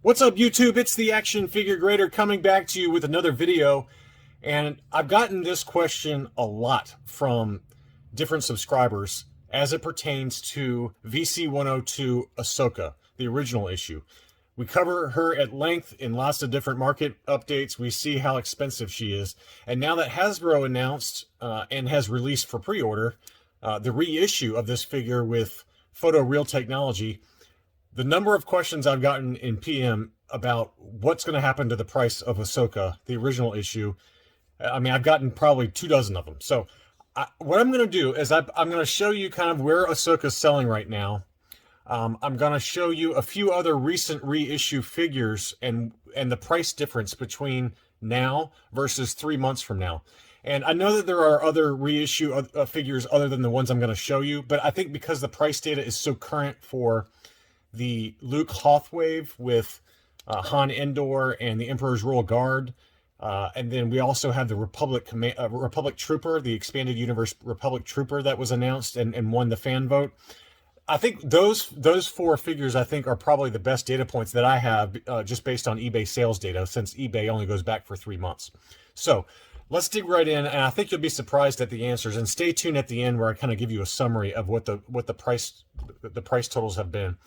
What's up, YouTube? It's the Action Figure Grader coming back to you with another video. And I've gotten this question a lot from different subscribers as it pertains to VC102 Ahsoka, the original issue. We cover her at length in lots of different market updates. We see how expensive she is. And now that Hasbro announced and has released for pre-order the reissue of this figure with photoreal technology, the number of questions I've gotten in PM about what's going to happen to the price of Ahsoka, the original issue, I mean, I've gotten probably 24 of them. So what I'm going to do is I'm going to show you kind of where Ahsoka's selling right now. I'm going to show you a few other recent reissue figures and the price difference between now versus 3 months from now. And I know that there are other reissue figures other than the ones I'm going to show you, but I think because the price data is so current for the Luke Hoth wave with Han Endor and the Emperor's Royal Guard, and then we also have the Republic Trooper, the expanded universe Republic Trooper that was announced and won the fan vote. I think those four figures I think are probably the best data points that I have just based on eBay sales data, since eBay only goes back for 3 months. So let's dig right in, and I think you'll be surprised at the answers. And stay tuned at the end where I kind of give you a summary of what the price totals have been.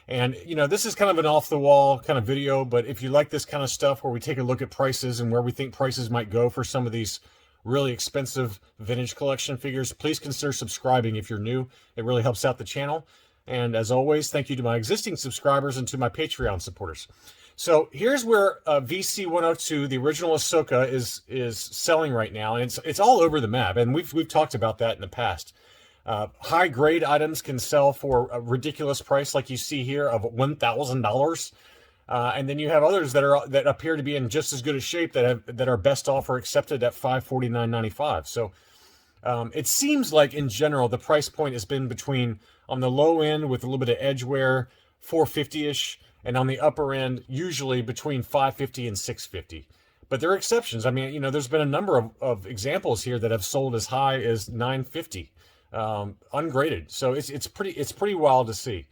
And, you know, this is kind of an off-the-wall kind of video, but if you like this kind of stuff where we take a look at prices and where we think prices might go for some of these really expensive vintage collection figures, please consider subscribing if you're new. It really helps out the channel. And as always, thank you to my existing subscribers and to my Patreon supporters. So here's where VC102, the original Ahsoka, is selling right now. And it's all over the map, and we've talked about that in the past. High grade items can sell for a ridiculous price, like you see here, of $1,000. And then you have others that appear to be in just as good a shape that are best offer accepted at $549.95. So it seems like in general the price point has been between, on the low end with a little bit of edge wear, $450-ish, and on the upper end usually between $550 and $650. But there are exceptions. I mean, you know, there's been a number of examples here that have sold as high as $950. Ungraded. So it's pretty wild to see,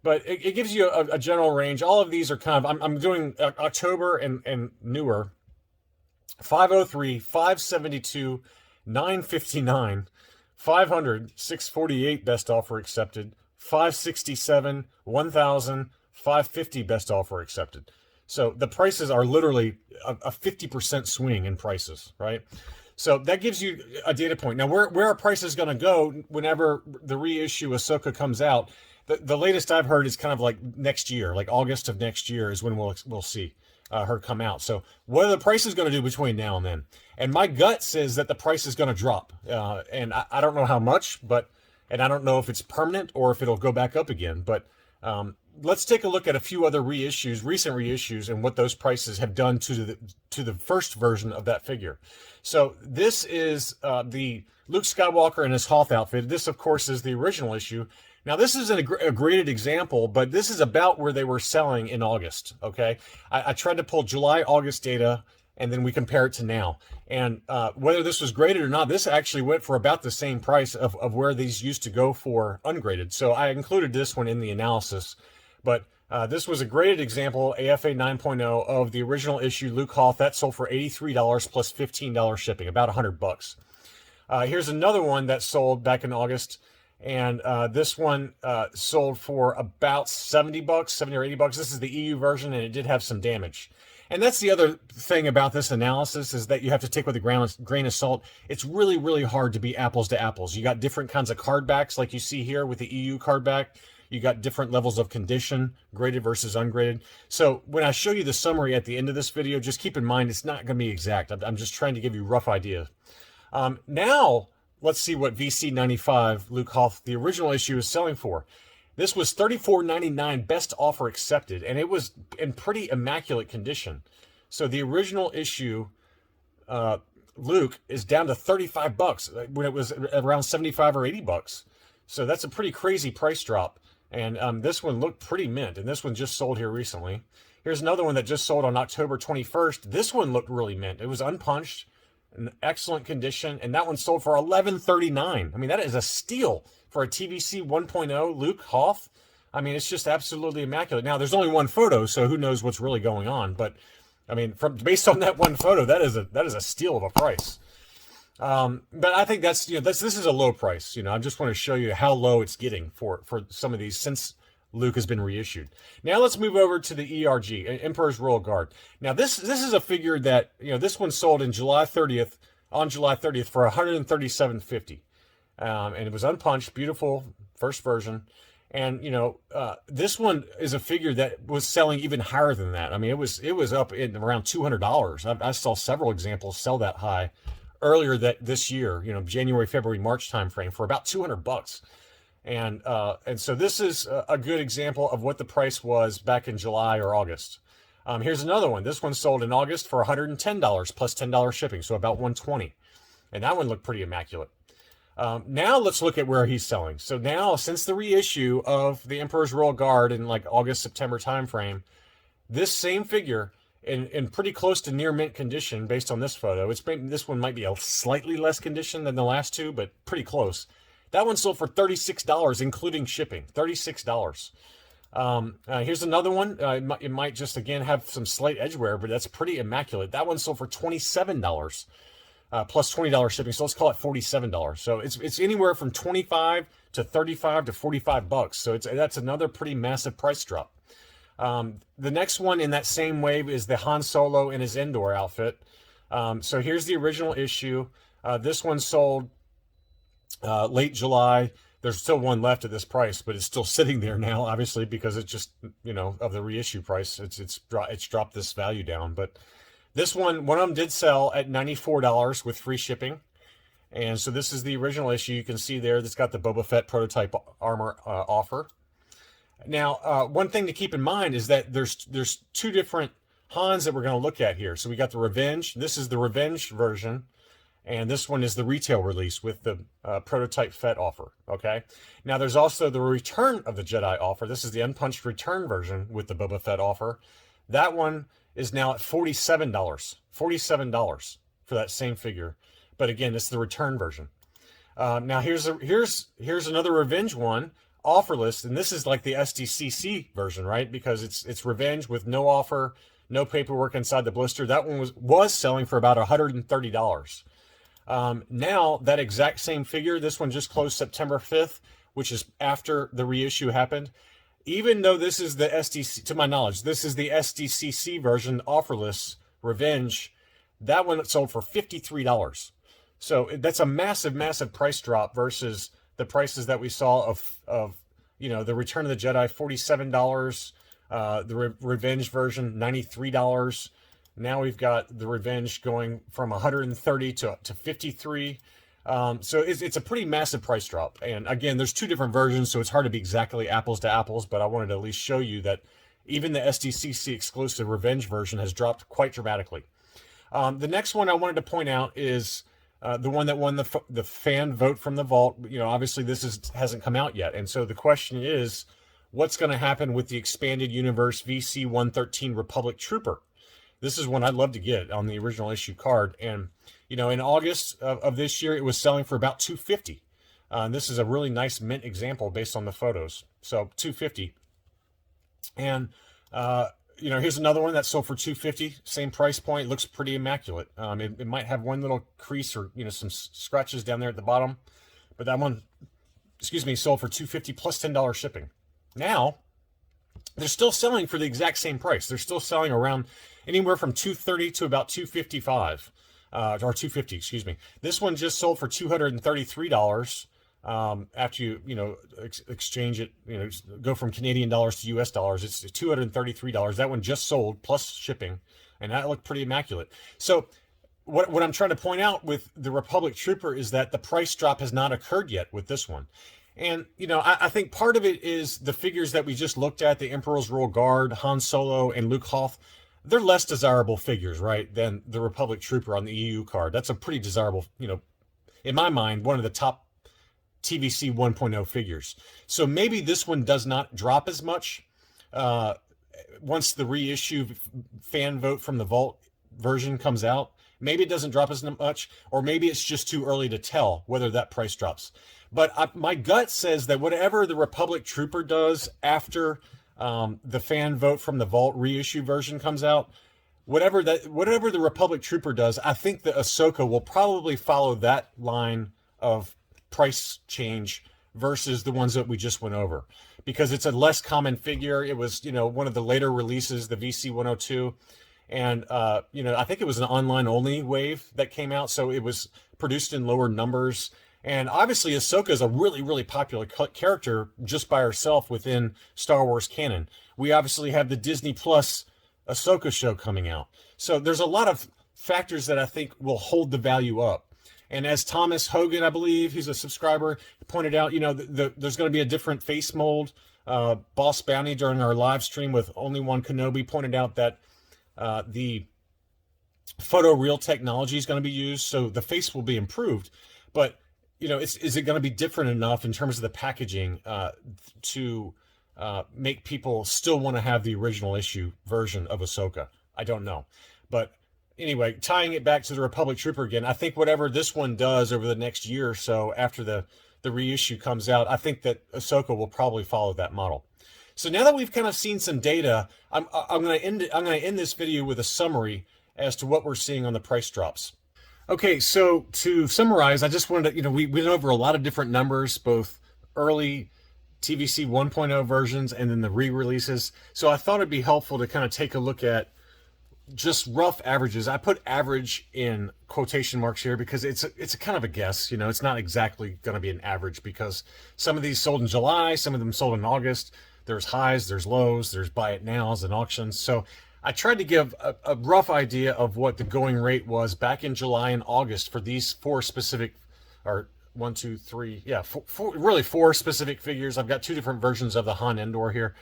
but it gives you a general range. All of these are kind of, I'm doing October and newer. 503, 572, 959, 500, 648 best offer accepted, 567, 1000, 550 best offer accepted. So the prices are literally a 50% swing in prices, right? So that gives you a data point. Now, where are prices going to go whenever the reissue Ahsoka comes out? The latest I've heard is kind of like next year, like August of next year is when we'll see her come out. So what are the prices going to do between now and then? And my gut says that the price is going to drop. And I don't know how much, and I don't know if it's permanent or if it'll go back up again. But let's take a look at a few other recent reissues, and what those prices have done to the first version of that figure. So this is the Luke Skywalker in his Hoth outfit. This, of course, is the original issue. Now, this isn't a graded example, but this is about where they were selling in August, okay? I tried to pull July, August data, and then we compare it to now. And whether this was graded or not, this actually went for about the same price of where these used to go for ungraded. So I included this one in the analysis. But this was a graded example, AFA 9.0, of the original issue Luke Hoth. That sold for $83 plus $15 shipping, about $100. Here's another one that sold back in August, and this one sold for about $70, $70 or $80. This is the EU version, and it did have some damage. And that's the other thing about this analysis, is that you have to take with a grain of salt. It's really, really hard to be apples to apples. You got different kinds of card backs, like you see here with the EU card back. You got different levels of condition, graded versus ungraded. So when I show you the summary at the end of this video, just keep in mind it's not going to be exact. I'm just trying to give you a rough idea. Now, let's see what VC95 Luke Hoth, the original issue, is selling for. This was $34.99 best offer accepted, and it was in pretty immaculate condition. So the original issue, Luke, is down to $35 when it was around $75 or $80. So that's a pretty crazy price drop. And this one looked pretty mint, and this one just sold here recently. Here's another one that just sold on October 21st. This one looked really mint. It was unpunched, in excellent condition, and that one sold for $11.39. I mean, that is a steal for a TVC 1.0 Luke Hoth. I mean, it's just absolutely immaculate. Now, there's only one photo, so who knows what's really going on? But I mean, based on that one photo, that is a steal of a price. But I think that's, this is a low price. I just want to show you how low it's getting for some of these since Luke has been reissued. Now let's move over to the ERG, Emperor's Royal Guard. Now this is a figure that, this one sold on July 30th for $137.50. And it was unpunched, beautiful first version. And this one is a figure that was selling even higher than that. I mean, it was up in around $200. I saw several examples sell that high earlier this year, January, February, March timeframe for about $200. And so this is a good example of what the price was back in July or August. Here's another one. This one sold in August for $110 plus $10 shipping, so about $120. And that one looked pretty immaculate. Now let's look at where he's selling. So now, since the reissue of the Emperor's Royal Guard in like August, September timeframe, this same figure in pretty close to near mint condition based on this photo. This one might be a slightly less condition than the last two, but pretty close. That one sold for $36, including shipping. $36. Here's another one. It might just, again, have some slight edge wear, but that's pretty immaculate. That one sold for $27. Plus $20 shipping, so let's call it $47. So it's anywhere from $25 to $35 to $45. So that's another pretty massive price drop. The next one in that same wave is the Han Solo in his Endor outfit. So here's the original issue. This one sold late July. There's still one left at this price, but it's still sitting there now, obviously, because it's just, of the reissue price. It's dropped this value down, but this one of them did sell at $94 with free shipping. And so this is the original issue. You can see there that's got the Boba Fett prototype armor offer. Now, one thing to keep in mind is that there's two different Hans that we're going to look at here. So we got the Revenge. This is the Revenge version. And this one is the retail release with the prototype Fett offer. Okay. Now there's also the Return of the Jedi offer. This is the unpunched return version with the Boba Fett offer. That one is now at $47. $47 for that same figure. But again, it's the return version. Now here's another Revenge one, offerless, and this is like the SDCC version, right? Because it's Revenge with no offer, no paperwork inside the blister. That one was selling for about $130. Now that exact same figure, this one just closed September 5th, which is after the reissue happened. Even though this is the SDC, to my knowledge, this is the SDCC version, offerless Revenge, that one sold for $53. So that's a massive, massive price drop versus the prices that we saw of the Return of the Jedi, $47, the Revenge version, $93. Now we've got the Revenge going from $130 to $53. So it's a pretty massive price drop. And again, there's two different versions, so it's hard to be exactly apples to apples, but I wanted to at least show you that even the SDCC exclusive Revenge version has dropped quite dramatically. The next one I wanted to point out is the one that won the fan vote from the vault. Obviously this hasn't come out yet. And so the question is, what's going to happen with the expanded universe VC113 Republic Trooper? This is one I'd love to get on the original issue card. And, in August of this year, it was selling for about $250. This is a really nice mint example based on the photos. So $250. And, here's another one that sold for $250. Same price point. It looks pretty immaculate. It might have one little crease or, some scratches down there at the bottom. But that one, sold for $250 plus $10 shipping. Now, they're still selling for the exact same price. They're still selling around anywhere from $230 to about $255, or $250, excuse me. This one just sold for $233 after you exchange it, go from Canadian dollars to US dollars. It's $233. That one just sold plus shipping, and that looked pretty immaculate. So what I'm trying to point out with the Republic Trooper is that the price drop has not occurred yet with this one. And, I think part of it is the figures that we just looked at, the Emperor's Royal Guard, Han Solo, and Luke Hoth. They're less desirable figures, right, than the Republic Trooper on the EU card. That's a pretty desirable, in my mind, one of the top TVC 1.0 figures. So maybe this one does not drop as much once the reissue fan vote from the vault version comes out, maybe it doesn't drop as much, or maybe it's just too early to tell whether that price drops. But my gut says that whatever the Republic Trooper does after the fan vote from the Vault reissue version comes out, whatever the Republic Trooper does, I think the Ahsoka will probably follow that line of price change versus the ones that we just went over, because it's a less common figure. It was, one of the later releases, the VC102, and I think it was an online only wave that came out, so it was produced in lower numbers. And obviously Ahsoka is a really, really popular character just by herself within Star Wars canon. We obviously have the Disney Plus Ahsoka show coming out. So there's a lot of factors that I think will hold the value up. And as Thomas Hogan, I believe, he's a subscriber, pointed out, there's going to be a different face mold. Boss Bounty during our live stream with Only One Kenobi pointed out that the photoreal technology is going to be used, so the face will be improved. But is it going to be different enough in terms of the packaging to make people still want to have the original issue version of Ahsoka? I don't know. But anyway, tying it back to the Republic Trooper again, I think whatever this one does over the next year or so after the reissue comes out, I think that Ahsoka will probably follow that model. So now that we've kind of seen some data, I'm going to end this video with a summary as to what we're seeing on the price drops. Okay, so to summarize, I just wanted to, we went over a lot of different numbers, both early TVC 1.0 versions and then the re-releases. So I thought it'd be helpful to kind of take a look at just rough averages. I put average in quotation marks here because it's a kind of a guess. It's not exactly going to be an average because some of these sold in July, some of them sold in August. There's highs, there's lows, there's buy it nows and auctions. So I tried to give a rough idea of what the going rate was back in July and August for these four specific, or four specific figures. I've got two different versions of the Han Endor here,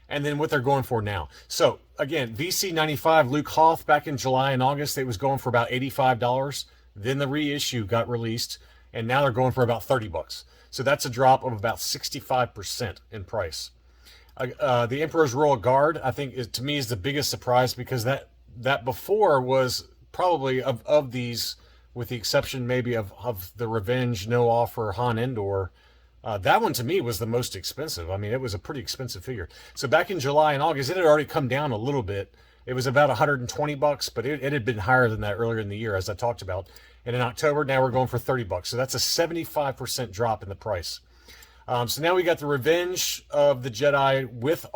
and then what they're going for now. So again, VC95 Luke Hoth back in July and August, it was going for about $85. Then the reissue got released, and now they're going for about $30. So that's a drop of about 65% in price. The Emperor's Royal Guard, I think, to me is the biggest surprise because that before was probably of these, with the exception maybe of the Revenge No Offer Han Endor, that one to me was the most expensive. I mean, it was a pretty expensive figure. So back in July and August, it had already come down a little bit. It was about $120, but it had been higher than that earlier in the year, as I talked about. And in October, now we're going for $30. So that's a 75% drop in the price. So now we got the Revenge of the Jedi with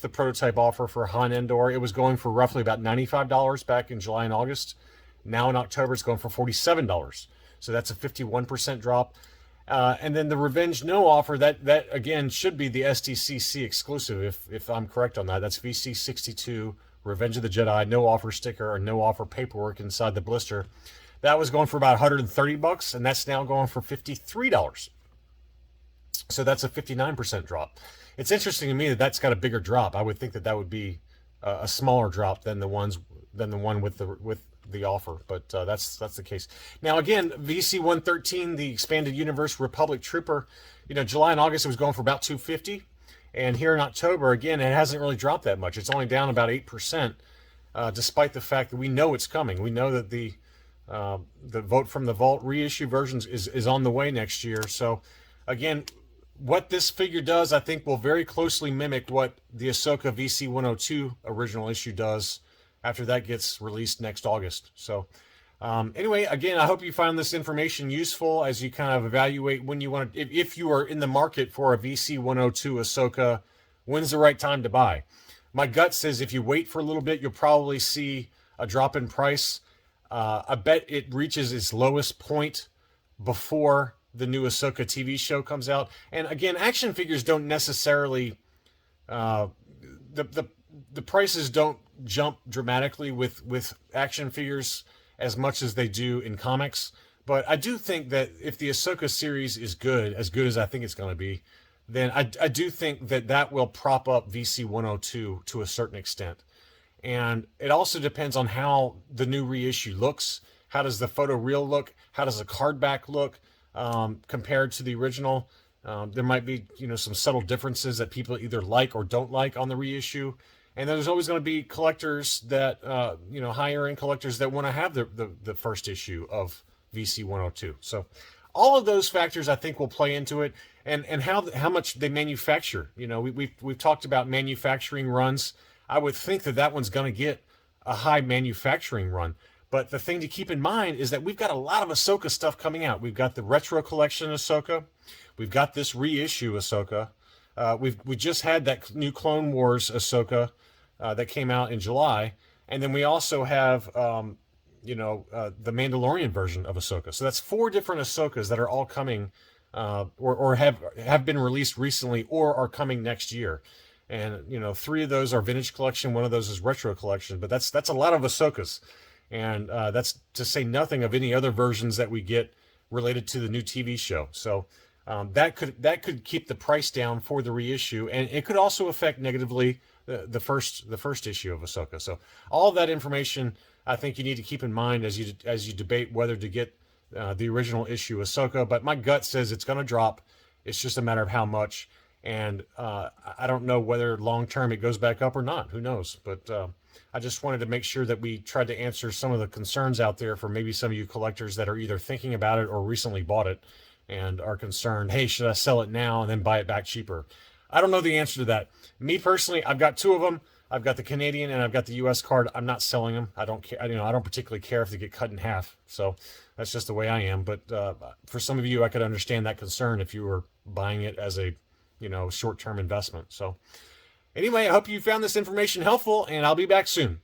the prototype offer for Han Endor. It was going for roughly about $95 back in July and August. Now in October, it's going for $47. So that's a 51% drop. And then the Revenge No Offer, that again should be the SDCC exclusive, if I'm correct on that. That's VC62 Revenge of the Jedi, no offer sticker or no offer paperwork inside the blister. That was going for about $130, and that's now going for $53. So that's a 59% drop. It's interesting to me that that's got a bigger drop. I would think that would be a smaller drop than the one with the offer, but that's the case. Now again, VC113, the Expanded Universe Republic Trooper, July and August it was going for about $250, and here in October again it hasn't really dropped that much. It's only down about 8%, despite the fact that we know it's coming. We know that the vote from the Vault reissue versions is on the way next year. So again, what this figure does, I think, will very closely mimic what the Ahsoka VC102 original issue does after that gets released next August. So anyway, again, I hope you found this information useful as you kind of evaluate when you want to, if you are in the market for a VC102 Ahsoka, when's the right time to buy? My gut says if you wait for a little bit, you'll probably see a drop in price. I bet it reaches its lowest point before the new Ahsoka TV show comes out. And again, action figures don't necessarily, the prices don't jump dramatically with action figures as much as they do in comics. But I do think that if the Ahsoka series is as good as I think it's going to be, then I do think that will prop up VC102 to a certain extent. And it also depends on how the new reissue looks. How does the photo reel look? How does the card back look? Compared to the original, there might be some subtle differences that people either like or don't like on the reissue, And there's always going to be collectors that, higher end collectors that want to have the first issue of VC102. So all of those factors, I think, will play into it, and how much they manufacture. We've talked about manufacturing runs. I would think that one's going to get a high manufacturing run. But the thing to keep in mind is that we've got a lot of Ahsoka stuff coming out. We've got the retro collection Ahsoka. We've got this reissue Ahsoka. We just had that new Clone Wars Ahsoka that came out in July, and then we also have the Mandalorian version of Ahsoka. So that's 4 different Ahsokas that are all coming, or have been released recently, or are coming next year. And 3 of those are vintage collection, 1 of those is retro collection. But that's a lot of Ahsokas, and that's to say nothing of any other versions that we get related to the new TV show. So that could keep the price down for the reissue, and it could also affect negatively the first issue of Ahsoka. So all of that information, I think you need to keep in mind as you debate whether to get the original issue Ahsoka. But my gut says it's going to drop. It's just a matter of how much, and I don't know whether long term it goes back up or not. Who knows? But I just wanted to make sure that we tried to answer some of the concerns out there for maybe some of you collectors that are either thinking about it or recently bought it and are concerned, hey, should I sell it now and then buy it back cheaper? I don't know the answer to that. Me personally, I've got 2 of them. I've got the Canadian and I've got the US card. I'm not selling them. I don't care. I don't particularly care if they get cut in half. So that's just the way I am. But for some of you, I could understand that concern if you were buying it as a short-term investment. So anyway, I hope you found this information helpful, and I'll be back soon.